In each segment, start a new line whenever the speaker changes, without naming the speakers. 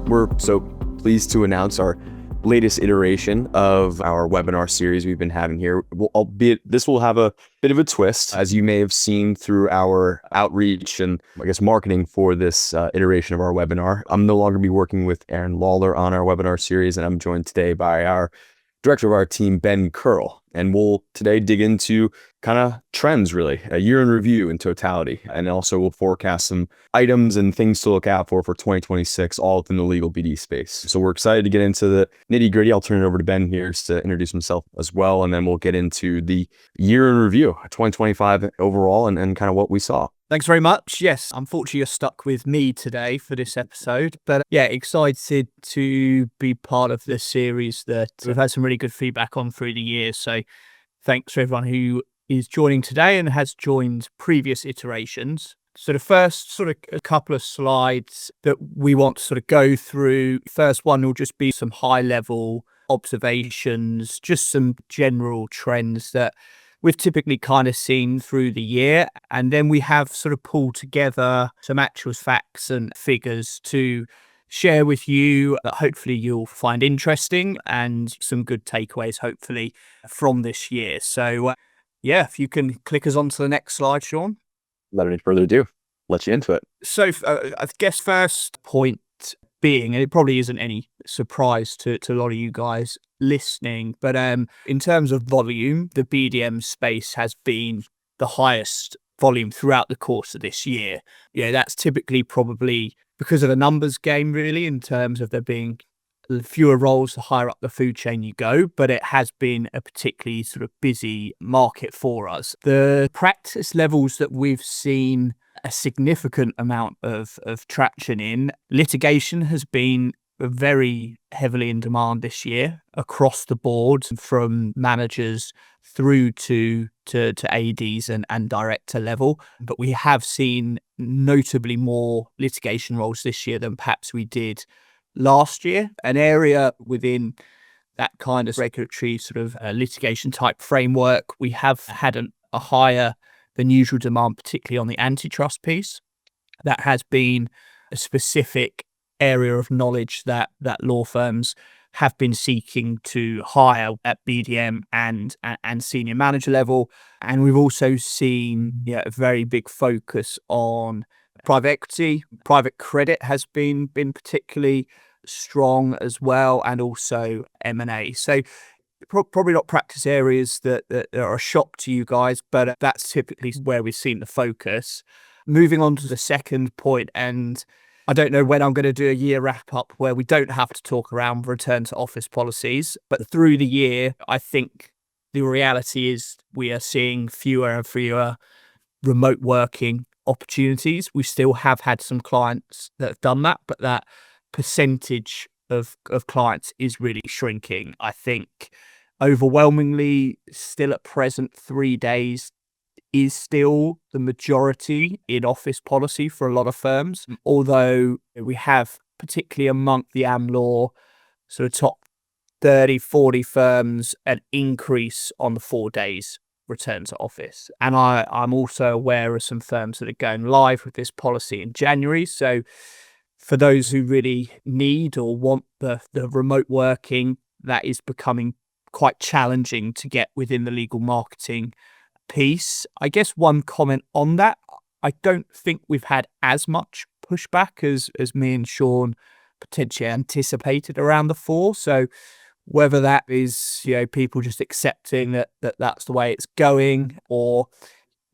We're so pleased to announce our latest iteration of our webinar series we've been having here. This will have a bit of a twist, as you may have seen through our outreach and marketing for this iteration of our webinar. I'm no longer be working with Aaron Lawler on our webinar series, and I'm joined today by our director of our team, Ben Curl. And we'll today dig into kind of trends, really, a year in review in totality. And also we'll forecast some items and things to look out for 2026, all within the legal BD space. So we're excited to get into the nitty gritty. I'll turn it over to Ben here to introduce himself as well. And then we'll get into the year in review, 2025 overall, and kind of what we saw.
Thanks very much. Yes, unfortunately, you're stuck with me today for this episode, but yeah, excited to be part of this series that we've had some really good feedback on through the years. So thanks for everyone who is joining today and has joined previous iterations. So the first sort of a couple of slides that we want to sort of go through. First one will just be some high level observations, just some general trends that we've typically kind of seen through the year. And then we have sort of pulled together some actual facts and figures to share with you that hopefully you'll find interesting and some good takeaways, hopefully, from this year. So yeah, if you can click us on to the next slide, Sean.
Without any further ado, let's get into it.
So I guess first point being, and it probably isn't any surprise to a lot of you guys listening, but in terms of volume, the BDM space has been the highest volume throughout the course of this year. Yeah, that's typically probably because of the numbers game, really, in terms of there being fewer roles the higher up the food chain you go, but it has been a particularly sort of busy market for us. The practice levels that we've seen a significant amount of traction in, litigation has been very heavily in demand this year across the board, from managers through to ADs and director level. But we have seen notably more litigation roles this year than perhaps we did last year. An area within that kind of regulatory sort of litigation type framework, we have had a higher than usual demand, particularly on the antitrust piece. That has been a specific area of knowledge that law firms have been seeking to hire at BDM and senior manager level. And we've also seen a very big focus on private equity. Private credit has been particularly strong as well, and also M&A. So probably not practice areas that are a shock to you guys, but that's typically where we've seen the focus. Moving on to the second point, and I don't know when I'm going to do a year wrap up where we don't have to talk around return to office policies, but through the year, I think the reality is we are seeing fewer and fewer remote working opportunities. We still have had some clients that have done that, but that percentage of clients is really shrinking. I think overwhelmingly still at present 3 days is still the majority in office policy for a lot of firms, although we have, particularly among the AmLaw sort of top 30, 40 firms, an increase on the 4 days return to office. And I'm also aware of some firms that are going live with this policy in January. So for those who really need or want the remote working, that is becoming quite challenging to get within the legal marketing piece. I guess one comment on that, I don't think we've had as much pushback as me and Sean potentially anticipated around the fall. So whether that is people just accepting that that's the way it's going, or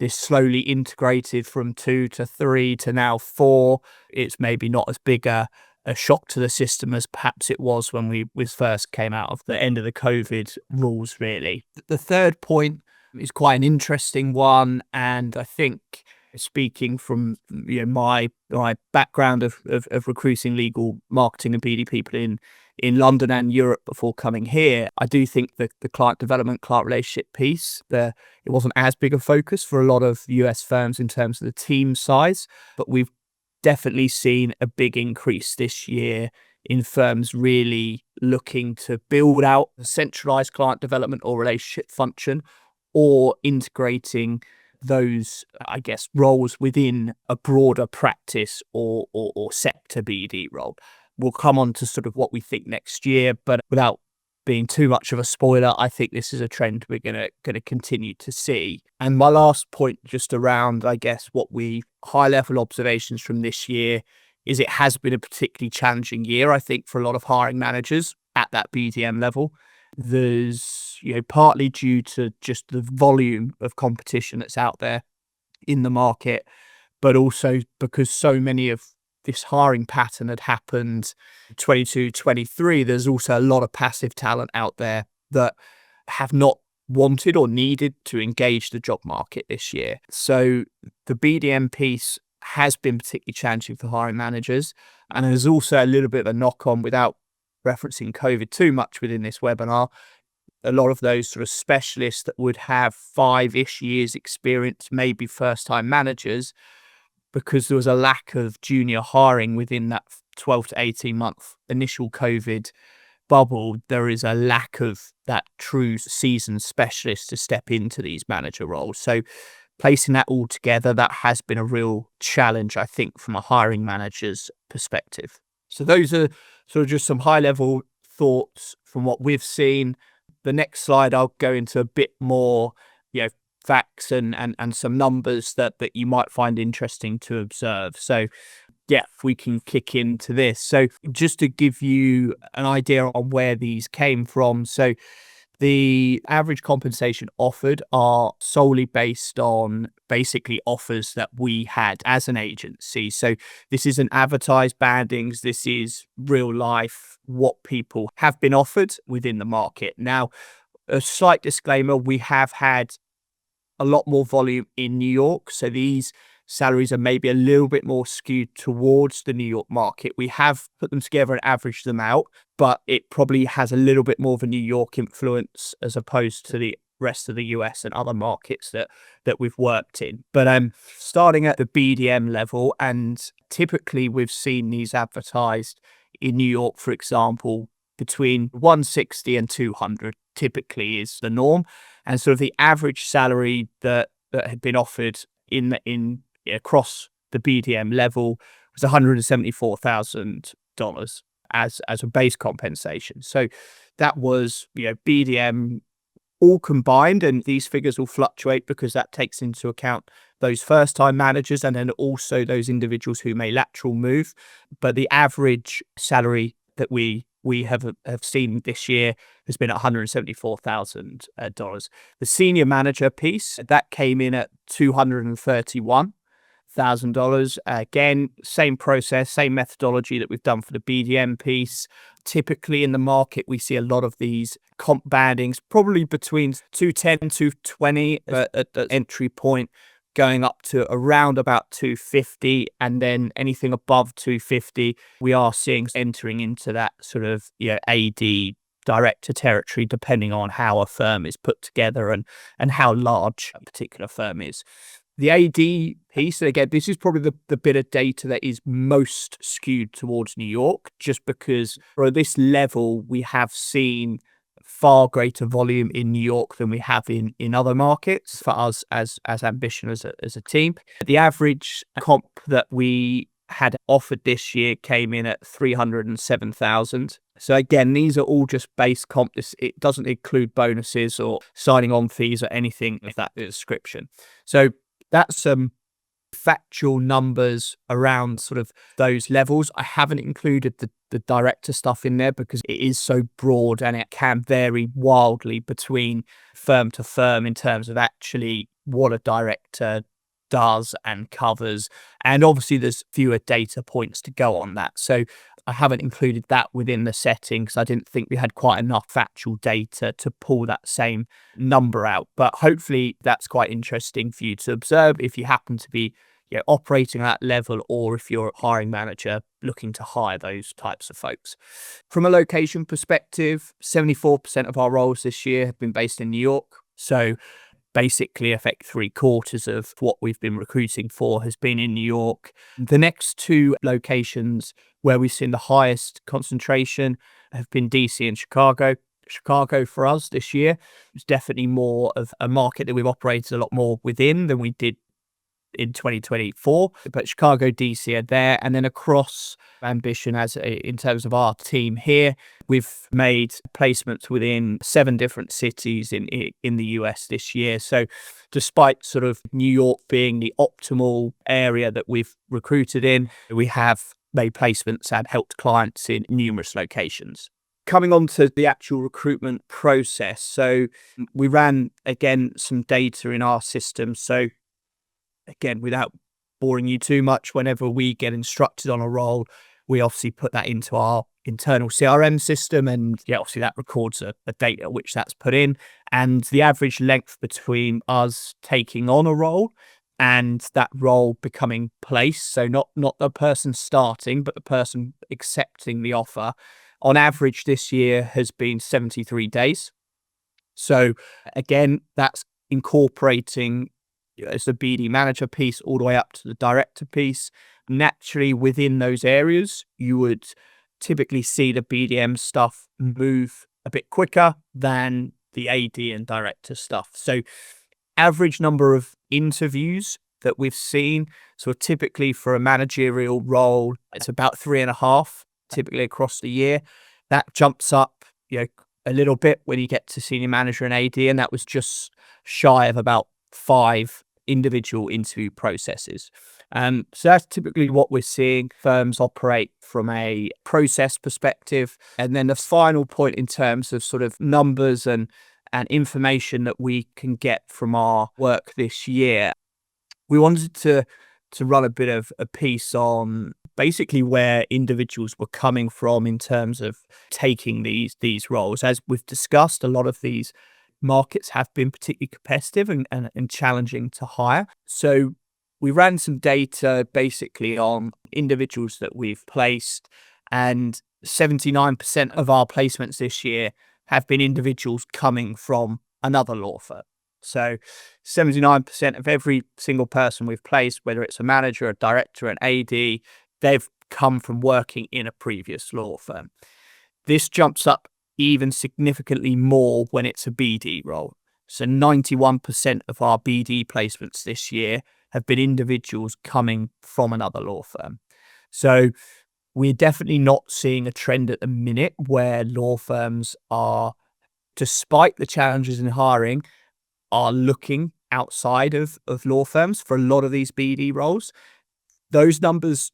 this slowly integrated from 2 to 3 to now 4, it's maybe not as big a shock to the system as perhaps it was when we first came out of the end of the COVID rules, really. The third point is quite an interesting one, and I think, speaking from my background of recruiting legal marketing and BD people in London and Europe before coming here, I do think that the client development, client relationship piece, it wasn't as big a focus for a lot of US firms in terms of the team size, but we've definitely seen a big increase this year in firms really looking to build out a centralized client development or relationship function, or integrating those, I guess, roles within a broader practice or sector BD role. We'll come on to sort of what we think next year, but without being too much of a spoiler, I think this is a trend we're gonna continue to see. And my last point, just around, I guess, high level observations from this year, is it has been a particularly challenging year, I think, for a lot of hiring managers at that BDM level. There's, partly due to just the volume of competition that's out there in the market, but also because so many of this hiring pattern had happened 22, 23. There's also a lot of passive talent out there that have not wanted or needed to engage the job market this year. So the BDM piece has been particularly challenging for hiring managers. And there's also a little bit of a knock on, without referencing COVID too much within this webinar. A lot of those sort of specialists that would have 5-ish years experience, maybe first time managers, because there was a lack of junior hiring within that 12 to 18 month initial COVID bubble. There is a lack of that true seasoned specialist to step into these manager roles. So placing that all together, that has been a real challenge, I think, from a hiring manager's perspective. So those are sort of just some high level thoughts from what we've seen. The next slide, I'll go into a bit more, facts and some numbers that you might find interesting to observe. So if we can kick into this. So just to give you an idea on where these came from. So the average compensation offered are solely based on basically offers that we had as an agency. So this isn't advertised bandings. This is real life, what people have been offered within the market. Now, a slight disclaimer, we have had a lot more volume in New York. So these salaries are maybe a little bit more skewed towards the New York market. We have put them together and averaged them out, but it probably has a little bit more of a New York influence as opposed to the rest of the US and other markets that we've worked in. But starting at the BDM level, and typically we've seen these advertised in New York, for example, between 160 and 200 typically is the norm. And sort of the average salary that had been offered in across the BDM level was $174,000 as a base compensation. So that was, BDM all combined, and these figures will fluctuate because that takes into account those first time managers and then also those individuals who may lateral move. But the average salary that we have seen this year has been $174,000. The senior manager piece, that came in at $231,000. Again, same process, same methodology that we've done for the BDM piece. Typically in the market, we see a lot of these comp bandings, probably between 210, 220 at the entry point, going up to around about 250, and then anything above 250, we are seeing entering into that sort of AD director territory, depending on how a firm is put together and how large a particular firm is. The AD piece, again, this is probably the bit of data that is most skewed towards New York, just because for this level, we have seen far greater volume in New York than we have in other markets for us as Ambition as a team. The average comp that we had offered this year came in at $307,000. So again, these are all just base comp. It doesn't include bonuses or signing on fees or anything of that description. So that's some factual numbers around sort of those levels. I haven't included the director stuff in there because it is so broad and it can vary wildly between firm to firm in terms of actually what a director does and covers. And obviously there's fewer data points to go on that. So I haven't included that within the setting because I didn't think we had quite enough factual data to pull that same number out. But hopefully that's quite interesting for you to observe if you happen to be operating at that level, or if you're a hiring manager looking to hire those types of folks. From a location perspective, 74% of our roles this year have been based in New York. So basically affect 3/4 of what we've been recruiting for has been in New York. The next two locations where we've seen the highest concentration have been DC and Chicago. Chicago for us this year was definitely more of a market that we've operated a lot more within than we did in 2024, but Chicago, DC are there. And then across Ambition, in terms of our team here, we've made placements within 7 different cities in the US this year. So despite sort of New York being the optimal area that we've recruited in, we have made placements and helped clients in numerous locations. Coming on to the actual recruitment process. So we ran, again, some data in our system. So again, without boring you too much, whenever we get instructed on a role, we obviously put that into our internal CRM system. And yeah, obviously that records a date at which that's put in. And the average length between us taking on a role and that role becoming placed, so not the person starting, but the person accepting the offer, on average this year has been 73 days. So again, that's incorporating as the BD manager piece all the way up to the director piece. Naturally, within those areas, you would typically see the BDM stuff move a bit quicker than the AD and director stuff. So average number of interviews that we've seen, so typically for a managerial role, it's about 3.5 typically across the year. That jumps up, a little bit when you get to senior manager and AD, and that was just shy of about 5 individual interview processes. So that's typically what we're seeing firms operate from a process perspective. And then the final point in terms of sort of numbers and information that we can get from our work this year, we wanted to run a bit of a piece on basically where individuals were coming from in terms of taking these roles. As we've discussed, a lot of these markets have been particularly competitive and challenging to hire. So we ran some data basically on individuals that we've placed, and 79% of our placements this year have been individuals coming from another law firm. So 79% of every single person we've placed, whether it's a manager, a director, an AD, they've come from working in a previous law firm. This jumps up even significantly more when it's a BD role. So 91% of our BD placements this year have been individuals coming from another law firm. So we're definitely not seeing a trend at the minute where law firms are, despite the challenges in hiring, are looking outside of law firms for a lot of these BD roles. Those numbers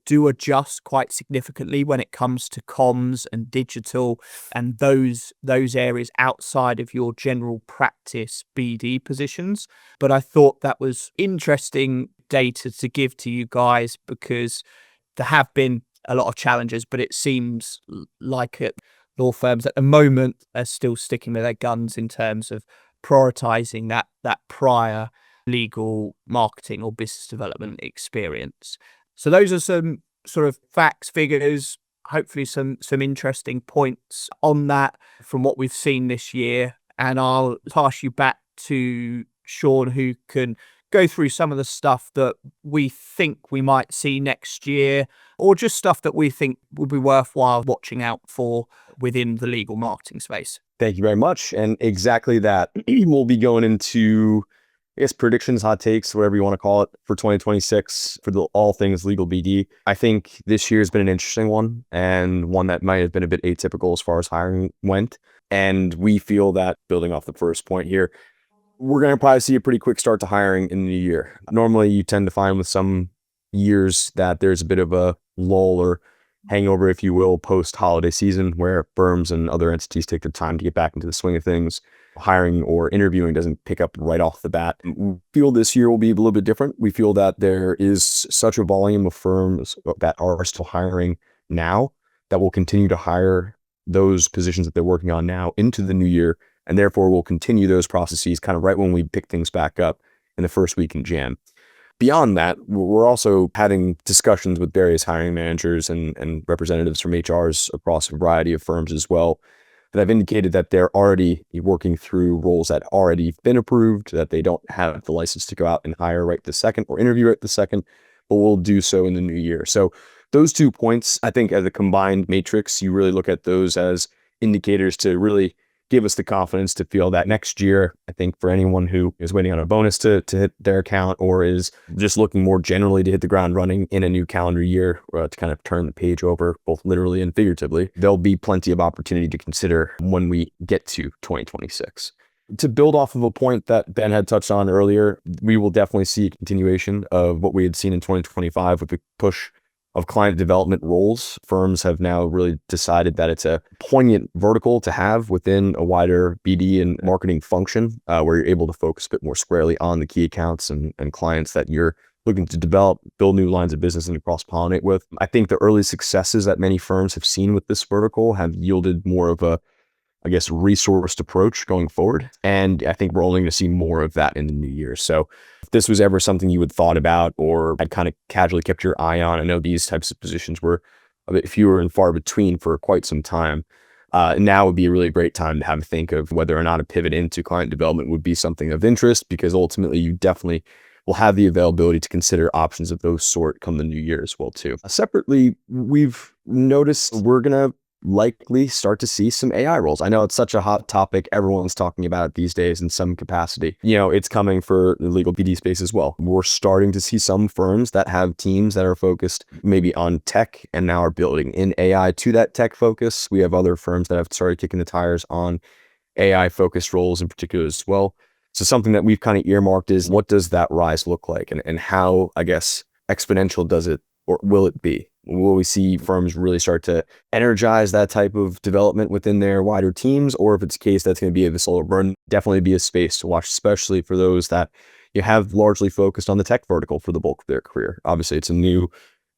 do adjust quite significantly when it comes to comms and digital and those areas outside of your general practice BD positions. But I thought that was interesting data to give to you guys because there have been a lot of challenges, but it seems like law firms at the moment are still sticking to their guns in terms of prioritizing that prior legal marketing or business development experience. So those are some sort of facts, figures, hopefully some interesting points on that from what we've seen this year. And I'll pass you back to Sean, who can go through some of the stuff that we think we might see next year, or just stuff that we think would be worthwhile watching out for within the legal marketing space.
Thank you very much. And exactly that. We'll be going into, I guess, predictions, hot takes, whatever you want to call it, for 2026 for all things legal BD. I think this year has been an interesting one, and one that might have been a bit atypical as far as hiring went. And we feel that, building off the first point here, we're going to probably see a pretty quick start to hiring in the new year. Normally, you tend to find with some years that there's a bit of a lull or hangover, if you will, post-holiday season, where firms and other entities take their time to get back into the swing of things. Hiring or interviewing doesn't pick up right off the bat. We feel this year will be a little bit different. We feel that there is such a volume of firms that are still hiring now that will continue to hire those positions that they're working on now into the new year, and therefore will continue those processes kind of right when we pick things back up in the first week in Jan. Beyond that, we're also having discussions with various hiring managers and representatives from HRs across a variety of firms as well that have indicated that they're already working through roles that already been approved, that they don't have the license to go out and hire right this second or interview right this second, but will do so in the new year. So those 2 points, I think as a combined matrix, you really look at those as indicators to really give us the confidence to feel that next year, I think for anyone who is waiting on a bonus to hit their account or is just looking more generally to hit the ground running in a new calendar year to kind of turn the page over, both literally and figuratively, there'll be plenty of opportunity to consider when we get to 2026. To build off of a point that Ben had touched on earlier, we will definitely see a continuation of what we had seen in 2025 with the push of client development roles. Firms have now really decided that it's a poignant vertical to have within a wider BD and marketing function, where you're able to focus a bit more squarely on the key accounts and clients that you're looking to develop, build new lines of business and cross-pollinate with. I think the early successes that many firms have seen with this vertical have yielded more of a, I guess, resourced approach going forward. And I think we're only going to see more of that in the new year. So if this was ever something you had thought about or had kind of casually kept your eye on, I know these types of positions were a bit fewer and far between for quite some time. Now would be a really great time to have a think of whether or not a pivot into client development would be something of interest, because ultimately you definitely will have the availability to consider options of those sort come the new year as well too. Separately, we've noticed we're going to likely start to see some AI roles. I know it's such a hot topic. Everyone's talking about it these days in some capacity. It's coming for the legal BD space as well. We're starting to see some firms that have teams that are focused maybe on tech and now are building in AI to that tech focus. We have other firms that have started kicking the tires on AI focused roles in particular as well. So something that we've kind of earmarked is, what does that rise look like, and how, I guess, exponential does it or will it be? Will we see firms really start to energize that type of development within their wider teams? Or if it's a case that's going to be a slower burn, definitely be a space to watch, especially for those that you have largely focused on the tech vertical for the bulk of their career. Obviously, it's a new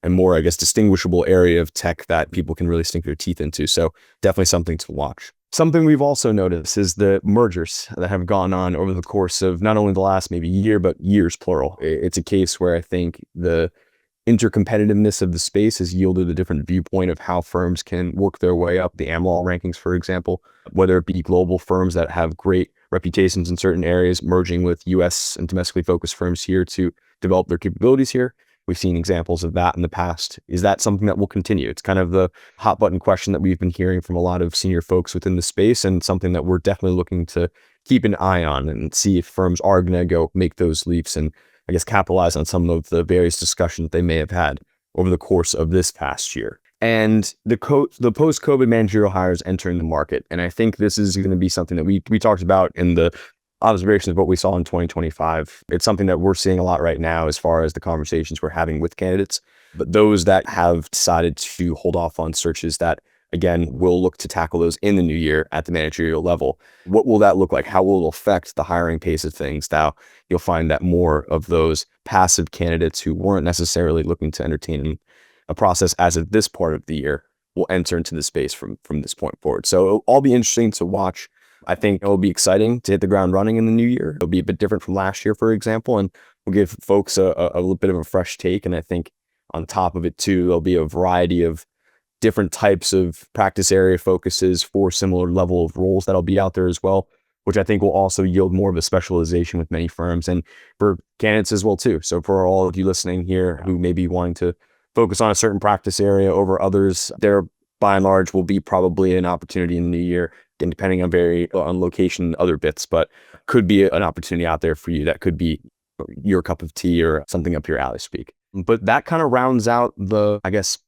and more, I guess, distinguishable area of tech that people can really sink their teeth into. So definitely something to watch. Something we've also noticed is the mergers that have gone on over the course of not only the last maybe year, but years plural. It's a case where I think the intercompetitiveness of the space has yielded a different viewpoint of how firms can work their way up the AmLaw rankings, for example, whether it be global firms that have great reputations in certain areas, merging with US and domestically focused firms here to develop their capabilities here. We've seen examples of that in the past. Is that something that will continue? It's kind of the hot button question that we've been hearing from a lot of senior folks within the space, and something that we're definitely looking to keep an eye on and see if firms are going to go make those leaps and, I guess, capitalize on some of the various discussions they may have had over the course of this past year. And the post-COVID managerial hires entering the market. And I think this is going to be something that we talked about in the observation of what we saw in 2025. It's something that we're seeing a lot right now as far as the conversations we're having with candidates. But those that have decided to hold off on searches that, again, we'll look to tackle those in the new year at the managerial level. What will that look like? How will it affect the hiring pace of things? Now, you'll find that more of those passive candidates who weren't necessarily looking to entertain a process as of this part of the year will enter into the space from this point forward. So it'll all be interesting to watch. I think it'll be exciting to hit the ground running in the new year. It'll be a bit different from last year, for example, and we'll give folks a little bit of a fresh take. And I think on top of it too, there'll be a variety of different types of practice area focuses for similar level of roles that'll be out there as well, which I think will also yield more of a specialization with many firms and for candidates as well too. So for all of you listening here who may be wanting to focus on a certain practice area over others, there by and large will be probably an opportunity in the new year, and depending on location and other bits, but could be an opportunity out there for you that could be your cup of tea or something up your alley speak. But that kind of rounds out the, I guess,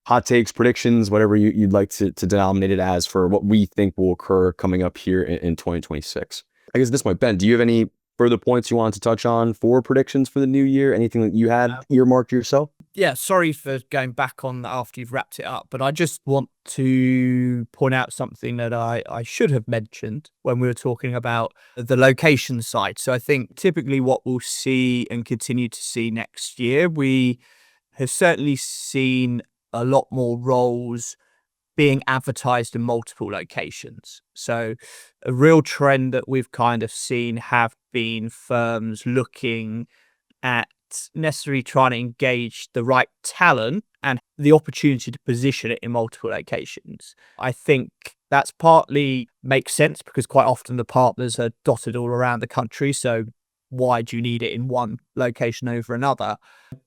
hot takes, predictions, whatever you'd like to denominate it as, for what we think will occur coming up here in 2026. I guess at this point, Ben, do you have any further points you want to touch on for predictions for the new year? Anything that you had earmarked yourself?
Yeah, sorry for going back on that after you've wrapped it up, but I just want to point out something that I should have mentioned when we were talking about the location side. So I think typically what we'll see and continue to see next year, we have certainly seen a lot more roles being advertised in multiple locations. So a real trend that we've kind of seen have been firms looking at necessarily trying to engage the right talent and the opportunity to position it in multiple locations. I think that's partly makes sense because quite often the partners are dotted all around the country. So why do you need it in one location over another?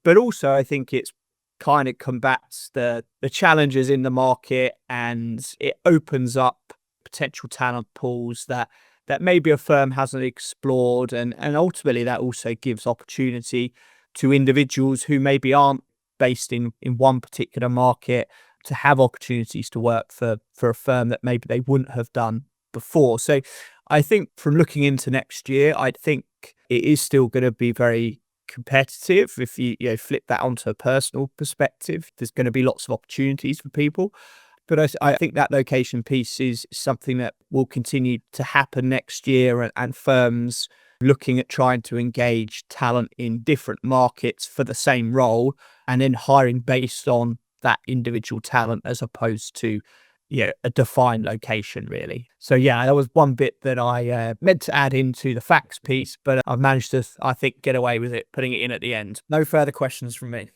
But also I think it's kind of combats the challenges in the market, and it opens up potential talent pools that maybe a firm hasn't explored, and ultimately that also gives opportunity to individuals who maybe aren't based in one particular market to have opportunities to work for a firm that maybe they wouldn't have done before. So I think from looking into next year, I think it is still going to be very competitive. If you flip that onto a personal perspective, there's going to be lots of opportunities for people. But I think that location piece is something that will continue to happen next year, and firms looking at trying to engage talent in different markets for the same role and then hiring based on that individual talent as opposed to a defined location, really. So yeah, that was one bit that I meant to add into the facts piece, but I've managed to, I think, get away with it, putting it in at the end. No further questions from me.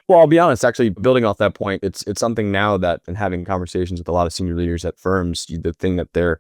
Well, I'll be honest, actually, building off that point, it's something now that, in having conversations with a lot of senior leaders at firms, the thing that they're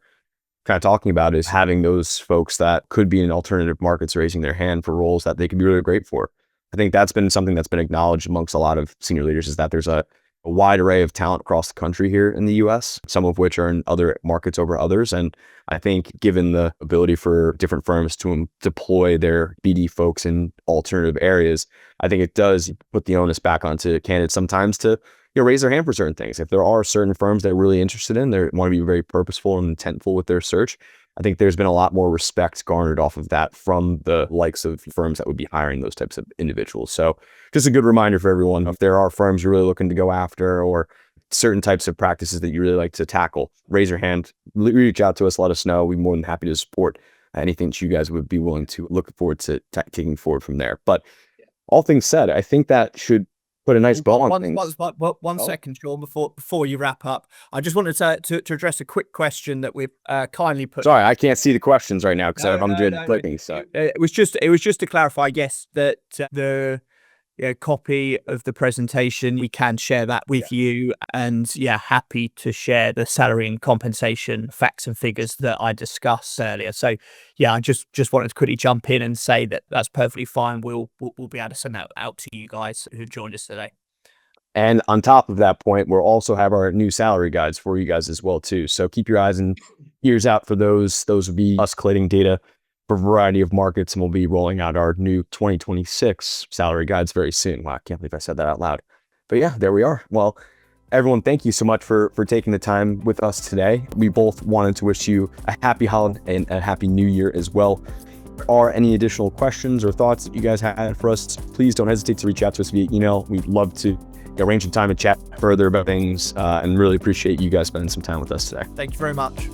kind of talking about is having those folks that could be in alternative markets raising their hand for roles that they could be really great for. I think that's been something that's been acknowledged amongst a lot of senior leaders, is that there's a wide array of talent across the country here in the US, some of which are in other markets over others. And I think given the ability for different firms to deploy their BD folks in alternative areas, I think it does put the onus back onto candidates sometimes to raise their hand for certain things. If there are certain firms they're really interested in, they want to be very purposeful and intentful with their search. I think there's been a lot more respect garnered off of that from the likes of firms that would be hiring those types of individuals. So just a good reminder for everyone, if there are firms you're really looking to go after or certain types of practices that you really like to tackle, raise your hand, reach out to us, let us know. We're more than happy to support anything that you guys would be willing to look forward to taking forward from there. But all things said, I think that should put a nice bow on things.
One second, Sean, before you wrap up. I just wanted to address a quick question that we've kindly put.
Sorry, I can't see the questions right now because I'm doing clicking. So
it was just to clarify, yes, that the copy of the presentation, we can share that with you, and happy to share the salary and compensation facts and figures that I discussed earlier. So I just wanted to quickly jump in and say that that's perfectly fine. We'll be able to send that out to you guys who've joined us today.
And on top of that point, we'll also have our new salary guides for you guys as well too. So keep your eyes and ears out for those. Those will be us collating data for a variety of markets, and we'll be rolling out our new 2026 salary guides very soon. Wow, I can't believe I said that out loud. But yeah, there we are. Well, everyone, thank you so much for taking the time with us today. We both wanted to wish you a happy holiday and a happy new year as well. If there are any additional questions or thoughts that you guys had for us, please don't hesitate to reach out to us via email. We'd love to arrange some time to chat further about things, and really appreciate you guys spending some time with us today.
Thank you very much.